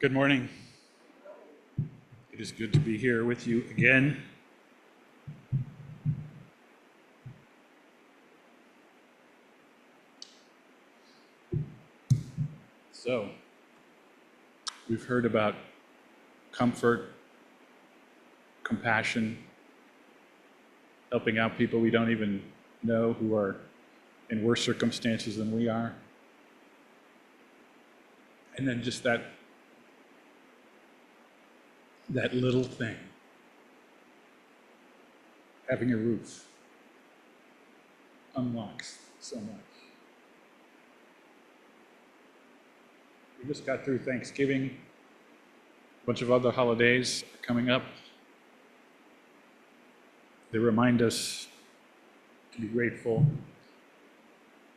Good morning. It is good to be here with you again. So, we've heard about comfort, compassion, helping out people we don't even know who are in worse circumstances than we are. And then just that little thing, having a roof, unlocks so much. We just got through Thanksgiving. A bunch of other holidays are coming up. They remind us to be grateful.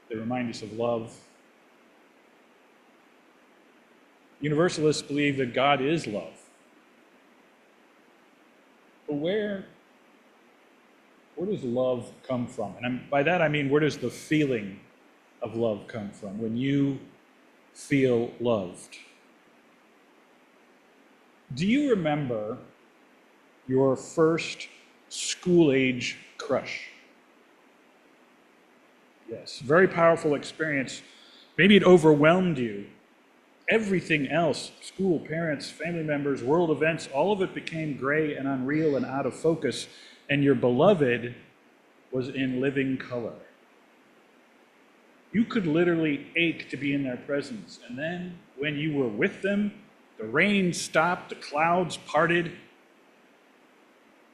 They remind us of love. Universalists believe that God is love. But where does love come from? And by that I mean, where does the feeling of love come from when you feel loved? Do you remember your first school-age crush? Yes, very powerful experience. Maybe it overwhelmed you. Everything else, school, parents, family members, world events, all of it became gray and unreal and out of focus, and your beloved was in living color. You could literally ache to be in their presence, and then when you were with them, the rain stopped, the clouds parted,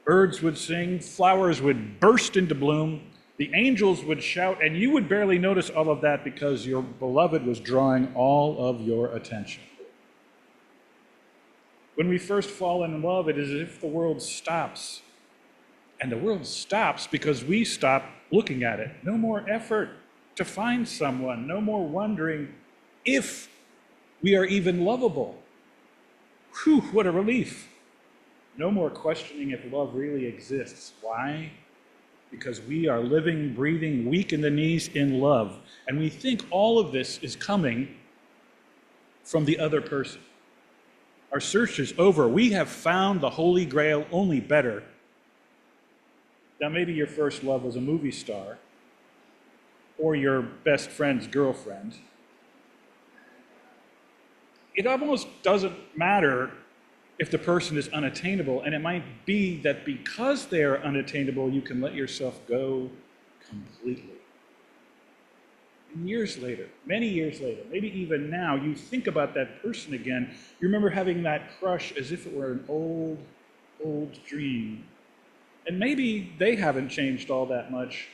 birds would sing, flowers would burst into bloom, the angels would shout, and you would barely notice all of that because your beloved was drawing all of your attention. When we first fall in love, it is as if the world stops. And the world stops because we stop looking at it. No more effort to find someone, no more wondering if we are even lovable. Whew, what a relief. No more questioning if love really exists. Why? Because we are living, breathing, weak in the knees in love. And we think all of this is coming from the other person. Our search is over. We have found the Holy Grail, only better. Now, maybe your first love was a movie star or your best friend's girlfriend. It almost doesn't matter if the person is unattainable, and it might be that because they are unattainable, you can let yourself go completely. And years later, many years later, maybe even now, you think about that person again. You remember having that crush as if it were an old dream. And maybe they haven't changed all that much,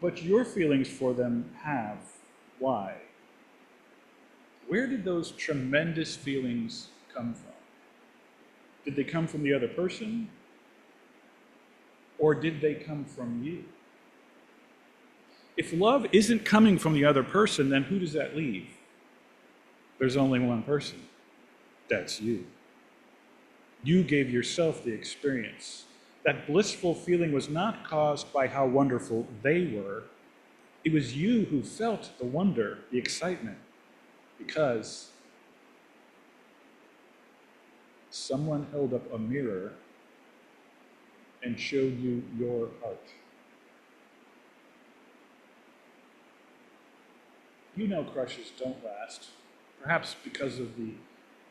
but your feelings for them have. Why? Where did those tremendous feelings come from? Did they come from the other person? Or did they come from you? If love isn't coming from the other person, then who does that leave? There's only one person. That's you. You gave yourself the experience. That blissful feeling was not caused by how wonderful they were. It was you who felt the wonder, the excitement, because someone held up a mirror and showed you your heart. You know crushes don't last, perhaps because of the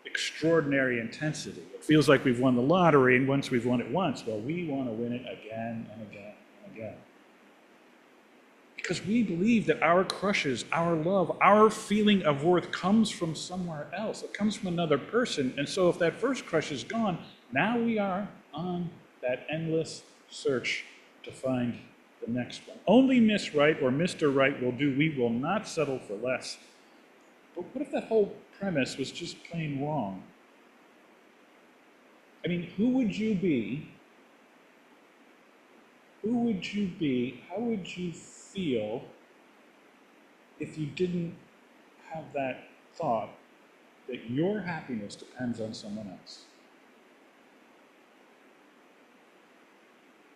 extraordinary intensity. It feels like we've won the lottery, and once we've won it once, well, we want to win it again and again and again. Because we believe that our crushes, our love, our feeling of worth comes from somewhere else. It comes from another person. And so if that first crush is gone, now we are on that endless search to find the next one. Only Miss Right or Mr. Right will do. We will not settle for less. But what if that whole premise was just plain wrong? I mean, who would you be? Who would you be? How would you feel if you didn't have that thought that your happiness depends on someone else?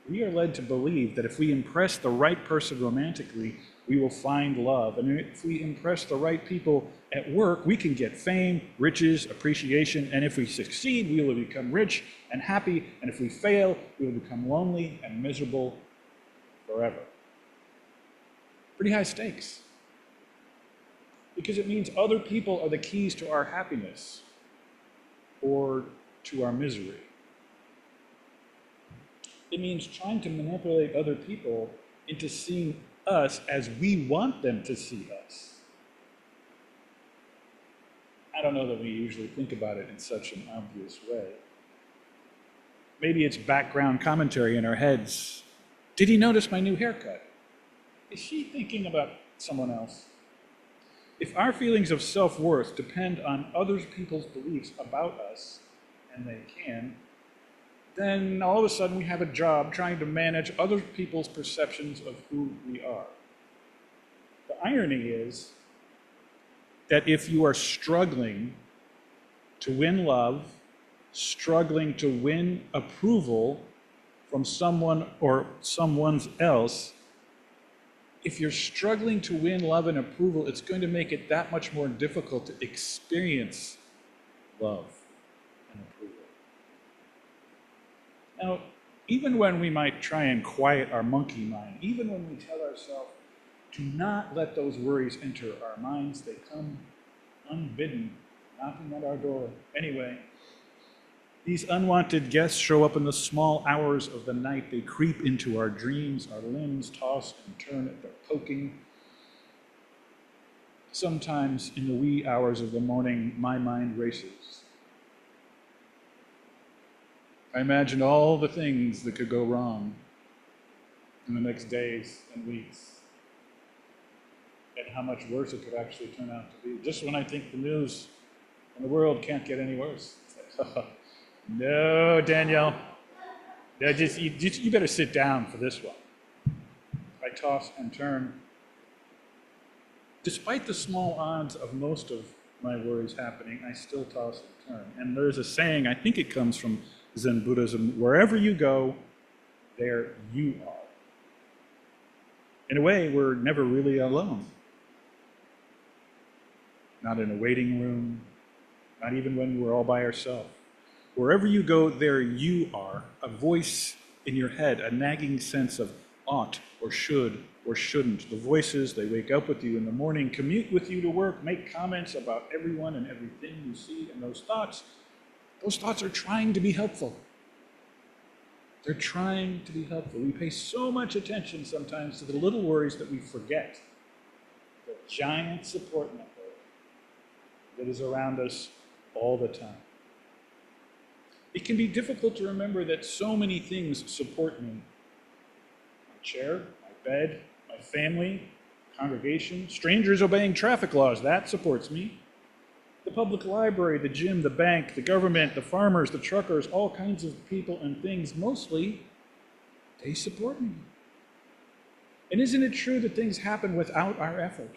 We are led to believe that if we impress the right person romantically, we will find love. And if we impress the right people at work, we can get fame, riches, appreciation. And if we succeed, we will become rich and happy. And if we fail, we will become lonely and miserable forever. Pretty high stakes. Because it means other people are the keys to our happiness or to our misery. It means trying to manipulate other people into seeing us as we want them to see us. I don't know that we usually think about it in such an obvious way. Maybe it's background commentary in our heads. Did he notice my new haircut? Is she thinking about someone else? If our feelings of self-worth depend on other people's beliefs about us, and they can, then all of a sudden we have a job trying to manage other people's perceptions of who we are. The irony is that if you are struggling to win love, struggling to win approval from someone or someone else, if you're struggling to win love and approval, it's going to make it that much more difficult to experience love and approval. Now, even when we might try and quiet our monkey mind, even when we tell ourselves, do not let those worries enter our minds, they come unbidden, knocking at our door. Anyway, these unwanted guests show up in the small hours of the night. They creep into our dreams, our limbs toss and turn at their poking. Sometimes in the wee hours of the morning, my mind races. I imagine all the things that could go wrong in the next days and weeks, and how much worse it could actually turn out to be. Just when I think the news and the world can't get any worse. No, Danielle. No, you better sit down for this one. I toss and turn. Despite the small odds of most of my worries happening, I still toss and turn. And there's a saying, I think it comes from Zen Buddhism, wherever you go, there you are. In a way, we're never really alone. Not in a waiting room, not even when we're all by ourselves. Wherever you go, there you are, a voice in your head, a nagging sense of ought or should or shouldn't. The voices, they wake up with you in the morning, commute with you to work, make comments about everyone and everything you see, and those thoughts are trying to be helpful. They're trying to be helpful. We pay so much attention sometimes to the little worries that we forget the giant support network that is around us all the time. It can be difficult to remember that so many things support me. My chair, my bed, my family, congregation, strangers obeying traffic laws, that supports me. The public library, the gym, the bank, the government, the farmers, the truckers, all kinds of people and things, mostly, they support me. And isn't it true that things happen without our effort?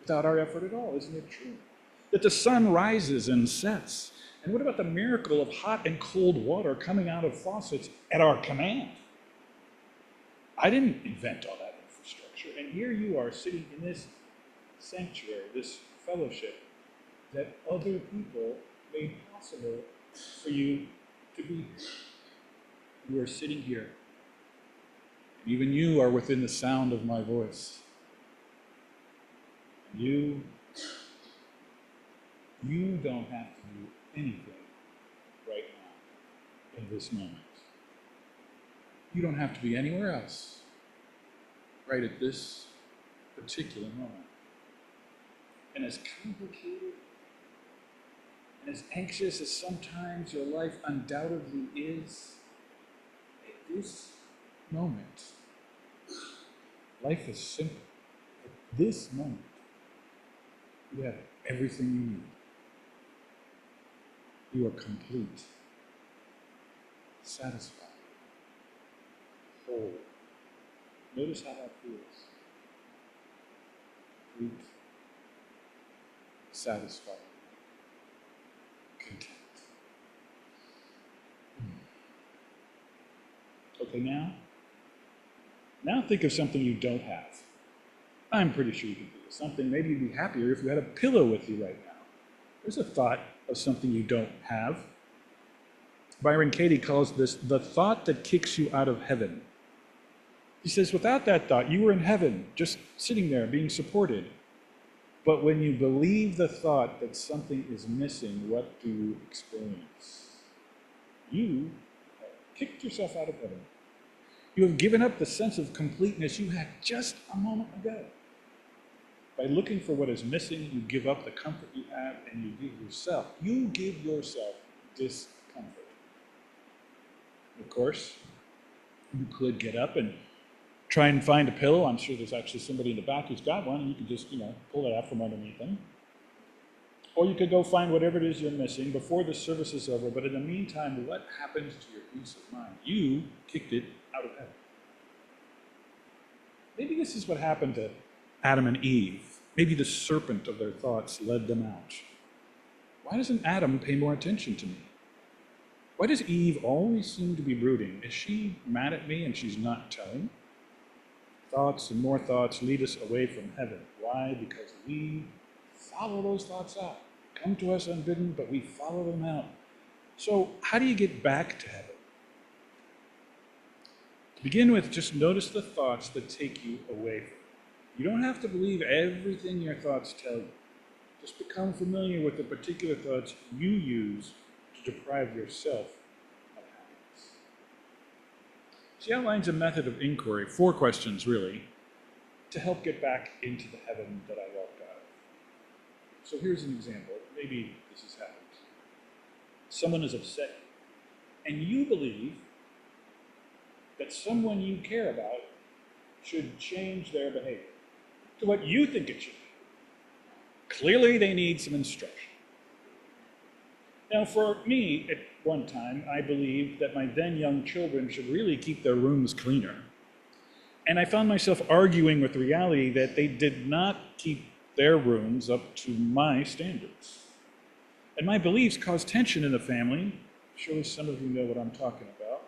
Without our effort at all, isn't it true? That the sun rises and sets. And what about the miracle of hot and cold water coming out of faucets at our command? I didn't invent all that infrastructure. And here you are sitting in this sanctuary, this fellowship, that other people made possible for you to be. You are sitting here. And even you are within the sound of my voice. And you don't have to do anything right now in this moment. You don't have to be anywhere else right at this particular moment. And as complicated and as anxious as sometimes your life undoubtedly is, at this moment, life is simple. At this moment, you have everything you need. You are complete, satisfied, whole. Notice how that feels. Complete, satisfied, content. Okay, now think of something you don't have. I'm pretty sure you could think of something. Maybe you'd be happier if you had a pillow with you right now. There's a thought of something you don't have. Byron Katie calls this the thought that kicks you out of heaven. He says, without that thought, you were in heaven, just sitting there being supported. But when you believe the thought that something is missing, what do you experience? You have kicked yourself out of heaven. You have given up the sense of completeness you had just a moment ago. By looking for what is missing, you give up the comfort you have, and you give yourself discomfort. Of course, you could get up and try and find a pillow. I'm sure there's actually somebody in the back who's got one, and you could just, pull it out from underneath them. Or you could go find whatever it is you're missing before the service is over. But in the meantime, what happens to your peace of mind? You kicked it out of heaven. Maybe this is what happened to Adam and Eve. Maybe the serpent of their thoughts led them out. Why doesn't Adam pay more attention to me? Why does Eve always seem to be brooding? Is she mad at me and she's not telling? Thoughts and more thoughts lead us away from heaven. Why? Because we follow those thoughts out. Come to us unbidden, but we follow them out. So how do you get back to heaven? To begin with, just notice the thoughts that take you away from it. You don't have to believe everything your thoughts tell you. Just become familiar with the particular thoughts you use to deprive yourself of happiness. She outlines a method of inquiry, 4 questions really, to help get back into the heaven that I walked out of. So here's an example. Maybe this has happened. Someone is upset, and you believe that someone you care about should change their behavior to what you think it should be. Clearly, they need some instruction. Now, for me, at one time, I believed that my then young children should really keep their rooms cleaner. And I found myself arguing with reality that they did not keep their rooms up to my standards. And my beliefs caused tension in the family. Surely some of you know what I'm talking about.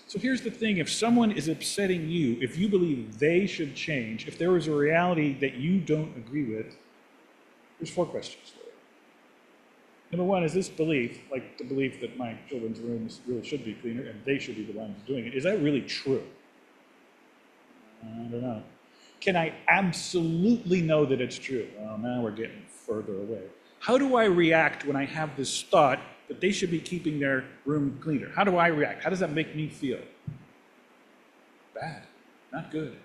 So here's the thing, if someone is upsetting you, if you believe they should change, if there is a reality that you don't agree with, there's 4 questions for you. Number 1, is this belief, like the belief that my children's rooms really should be cleaner and they should be the ones doing it, is that really true? I don't know. Can I absolutely know that it's true? Well, now we're getting further away. How do I react when I have this thought that they should be keeping their room cleaner? How do I react? How does that make me feel? Bad, not good.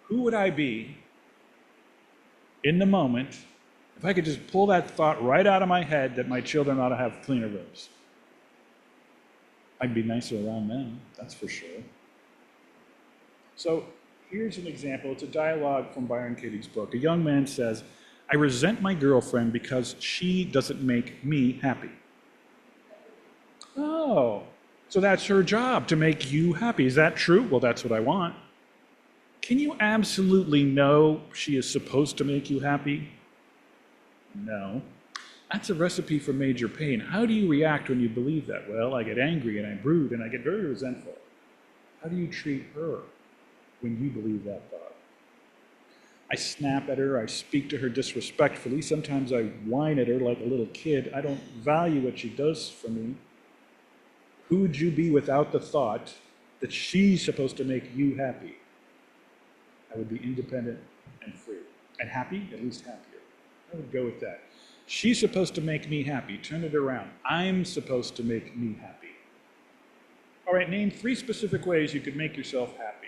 Who would I be in the moment if I could just pull that thought right out of my head that my children ought to have cleaner rooms? I'd be nicer around them, that's for sure. So here's an example. It's a dialogue from Byron Katie's book. A young man says, I resent my girlfriend because she doesn't make me happy. Oh, so that's her job, to make you happy. Is that true? Well, that's what I want. Can you absolutely know she is supposed to make you happy? No. That's a recipe for major pain. How do you react when you believe that? Well, I get angry and I brood and I get very resentful. How do you treat her when you believe that thought? I snap at her, I speak to her disrespectfully, sometimes I whine at her like a little kid. I don't value what she does for me. Who would you be without the thought that she's supposed to make you happy? I would be independent and free. And happy, at least happier. I would go with that. She's supposed to make me happy. Turn it around. I'm supposed to make me happy. All right, name 3 specific ways you could make yourself happy.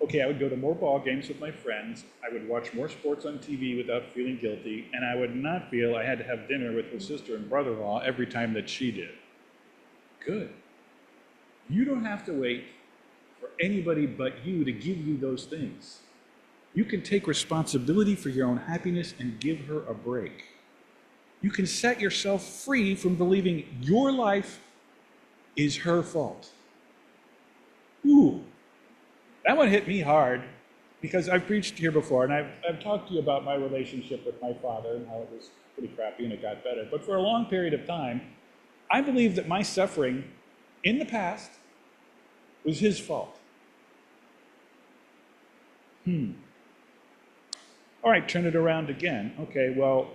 Okay, I would go to more ball games with my friends, I would watch more sports on TV without feeling guilty, and I would not feel I had to have dinner with her sister and brother-in-law every time that she did. Good. You don't have to wait for anybody but you to give you those things. You can take responsibility for your own happiness and give her a break. You can set yourself free from believing your life is her fault. Ooh. That one hit me hard because I've preached here before and I've talked to you about my relationship with my father and how it was pretty crappy and it got better. But for a long period of time, I believed that my suffering in the past was his fault. All right, turn it around again. Okay, well,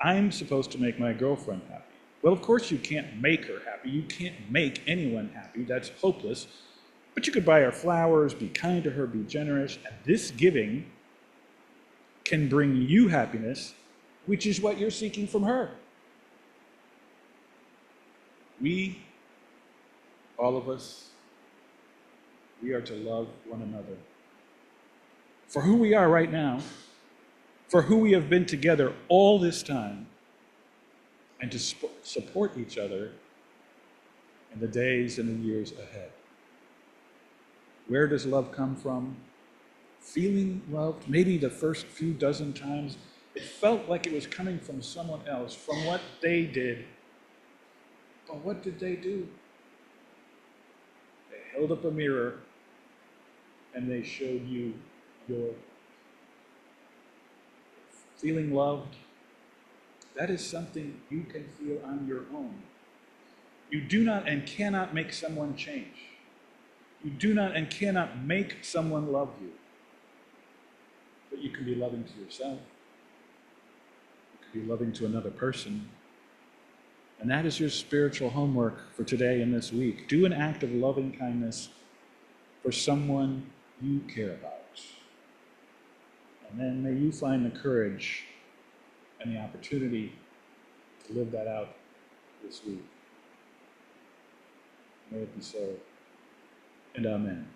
I'm supposed to make my girlfriend happy. Well, of course you can't make her happy. You can't make anyone happy. That's hopeless. But you could buy her flowers, be kind to her, be generous, and this giving can bring you happiness, which is what you're seeking from her. We, all of us, we are to love one another for who we are right now, for who we have been together all this time, and to support each other in the days and the years ahead. Where does love come from? Feeling loved, maybe the first few dozen times, it felt like it was coming from someone else, from what they did. But what did they do? They held up a mirror and they showed you your feeling loved. That is something you can feel on your own. You do not and cannot make someone change. You do not and cannot make someone love you. But you can be loving to yourself. You can be loving to another person. And that is your spiritual homework for today and this week. Do an act of loving kindness for someone you care about. And then may you find the courage and the opportunity to live that out this week. May it be so, and amen.